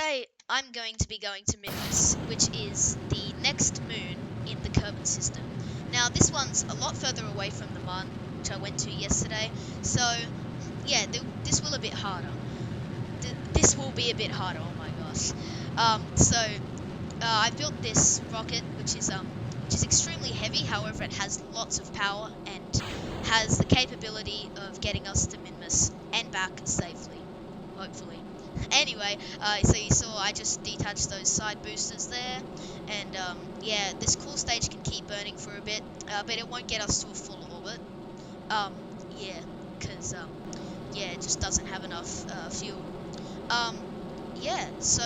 today I'm going to be going to Minmus, which is the next moon in the Kerbalkind system. Now this one's a lot further away from the one which I went to yesterday, so yeah, this will a bit harder. This will be a bit harder. Oh my gosh. I built this rocket, which is extremely heavy. However, it has lots of power and has the capability of getting us to Minmus and back safely, hopefully. Anyway, so you saw I just detached those side boosters there, and yeah, this core stage can keep burning for a bit, but it won't get us to a full orbit. Yeah, because yeah, it just doesn't have enough fuel. Yeah, so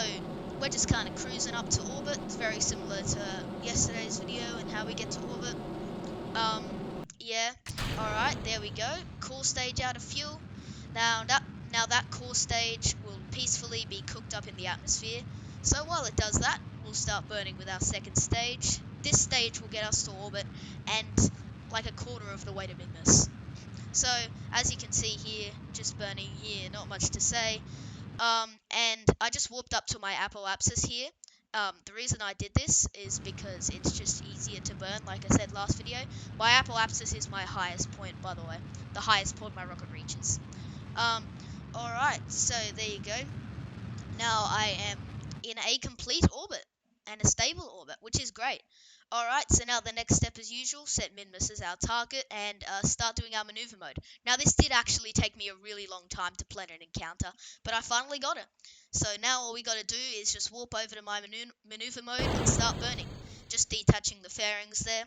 we're just kind of cruising up to orbit. It's very similar to yesterday's video and how we get to orbit. Yeah, alright, there we go. Core stage out of fuel. Now that core stage will peacefully be cooked up in the atmosphere. So while it does that, we'll start burning with our second stage. This stage will get us to orbit and like a quarter of the way to Minmus. So as you can see here, just burning here, not much to say. And I just warped up to my apoapsis here. The reason I did this is because it's just easier to burn, like I said last video. My apoapsis is my highest point, by the way. The highest point my rocket reaches. Alright, so there you go. Now I am in a complete orbit and a stable orbit, which is great. Alright, so now the next step as usual, set Minmus as our target and start doing our maneuver mode. Now this did actually take me a really long time to plan an encounter, but I finally got it. So now all we gotta do is just warp over to my maneuver mode and start burning. Just detaching the fairings there.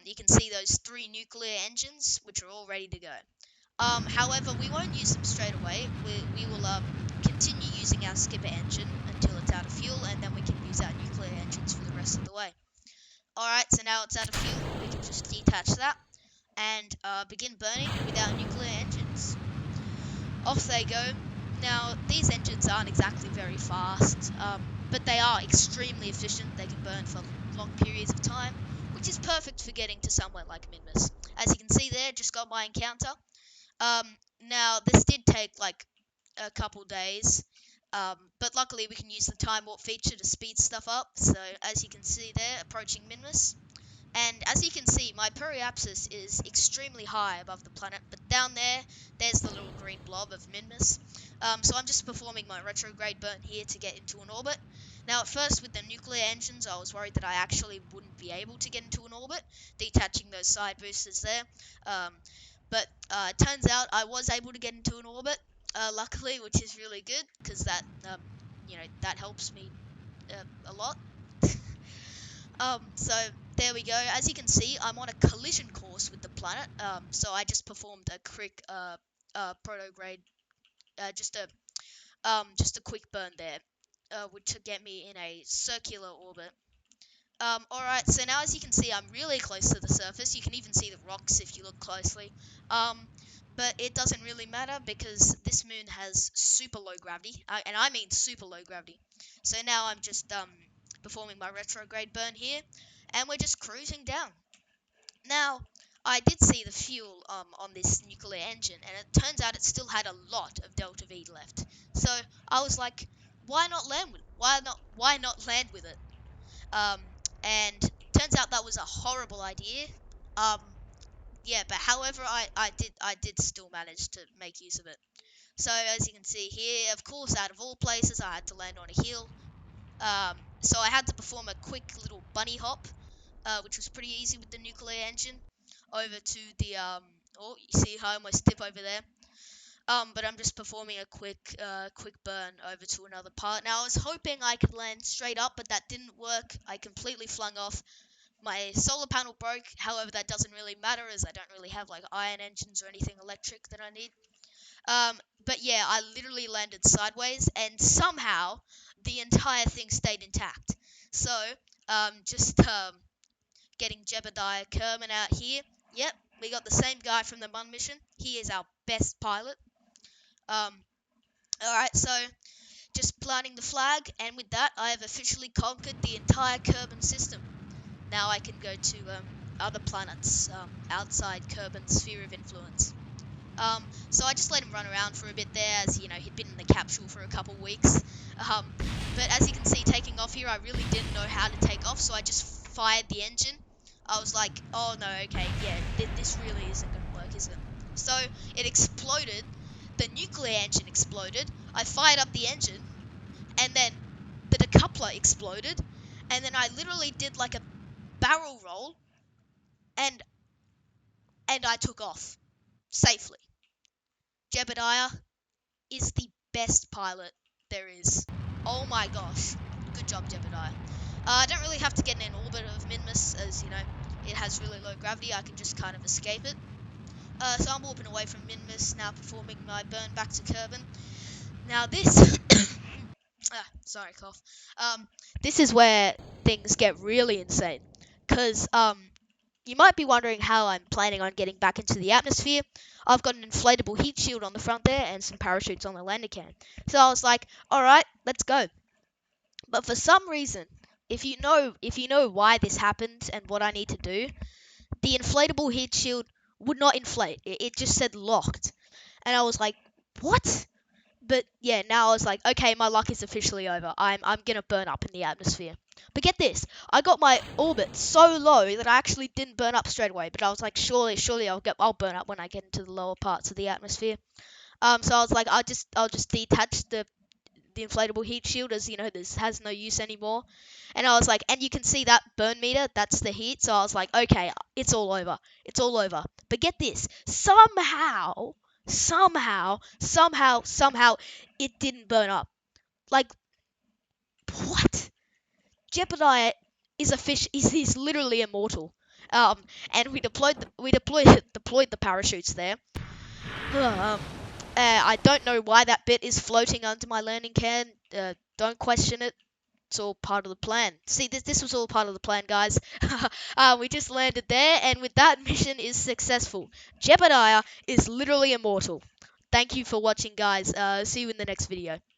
You can see those 3 nuclear engines, which are all ready to go. However, we won't use them straight away. We will continue using our skipper engine until it's out of fuel, and then we can use our nuclear engines for the rest of the way. Alright, so now it's out of fuel, we can just detach that and begin burning with our nuclear engines. Off they go. Now, these engines aren't exactly very fast, but they are extremely efficient. They can burn for long periods of time, which is perfect for getting to somewhere like Minmus. As you can see there, just got my encounter. Now, this did take like a couple days, but luckily we can use the time warp feature to speed stuff up. So as you can see there, approaching Minmus. And as you can see, my periapsis is extremely high above the planet, but down there, there's the little green blob of Minmus. So I'm just performing my retrograde burn here to get into an orbit. Now at first with the nuclear engines, I was worried that I actually wouldn't be able to get into an orbit, detaching those side boosters there. But it turns out I was able to get into an orbit, luckily, which is really good, because that, that helps me a lot. So there we go. As you can see, I'm on a collision course with the planet. So I just performed a quick protograde, just a quick burn there, which would get me in a circular orbit. Alright, so now as you can see, I'm really close to the surface. You can even see the rocks if you look closely. But it doesn't really matter because this moon has super low gravity, and I mean super low gravity. So now I'm just performing my retrograde burn here, and we're just cruising down. Now, I did see the fuel on this nuclear engine, and it turns out it still had a lot of delta V left. So I was like, why not land with it? Why not land with it? And turns out that was a horrible idea. Yeah, but however, I did still manage to make use of it. So as you can see here, of course, out of all places, I had to land on a hill. So I had to perform a quick little bunny hop, which was pretty easy with the nuclear engine, over to the oh, you see how I almost tip over there. But I'm just performing a quick burn over to another part. Now I was hoping I could land straight up, but that didn't work. I completely flung off. My solar panel broke. However, that doesn't really matter as I don't really have like iron engines or anything electric that I need. But yeah, I literally landed sideways, and somehow the entire thing stayed intact. So, just getting Jebediah Kerman out here. Yep, we got the same guy from the Mun mission. He is our best pilot. Alright, so just planting the flag, and with that, I have officially conquered the entire Kerbin system. Now I can go to other planets outside Kerbin's sphere of influence. So I just let him run around for a bit there, as you know, he'd been in the capsule for a couple weeks. But as you can see, taking off here, I really didn't know how to take off, so I just fired the engine. I was like, oh no, okay, yeah, this really isn't going to work, is it? So it exploded. The nuclear engine exploded. I fired up the engine, and then the decoupler exploded, and then I literally did like a barrel roll, and I took off safely. Jebediah is the best pilot there is. Oh my gosh. Good job, Jebediah. I don't really have to get in an orbit of Minmus, as you know, it has really low gravity. I can just kind of escape it. So I'm warping away from Minmus, now performing my burn back to Kerbin. Now this, sorry, cough. This is where things get really insane, because you might be wondering how I'm planning on getting back into the atmosphere. I've got an inflatable heat shield on the front there and some parachutes on the landing can. So I was like, all right, let's go. But for some reason, if you know why this happened and what I need to do, the inflatable heat shield would not inflate. It just said locked. And I was like, what? But yeah, now I was like, okay, my luck is officially over. I'm gonna burn up in the atmosphere. But get this, I got my orbit so low that I actually didn't burn up straight away. But I was like, surely I'll burn up when I get into the lower parts of the atmosphere. So I was like, I'll just detach the inflatable heat shield, as you know, this has no use anymore. And I was like, and you can see that burn meter, that's the heat. So I was like, okay, it's all over. It's all over. But get this, somehow, it didn't burn up. Like, what? Jebediah is a fish. He's literally immortal. And we deployed the parachutes there. I don't know why that bit is floating under my landing can. Don't question it. It's all part of the plan. See, this was all part of the plan, guys. We just landed there, and with that, mission is successful. Jebediah is literally immortal. Thank you for watching, guys. See you in the next video.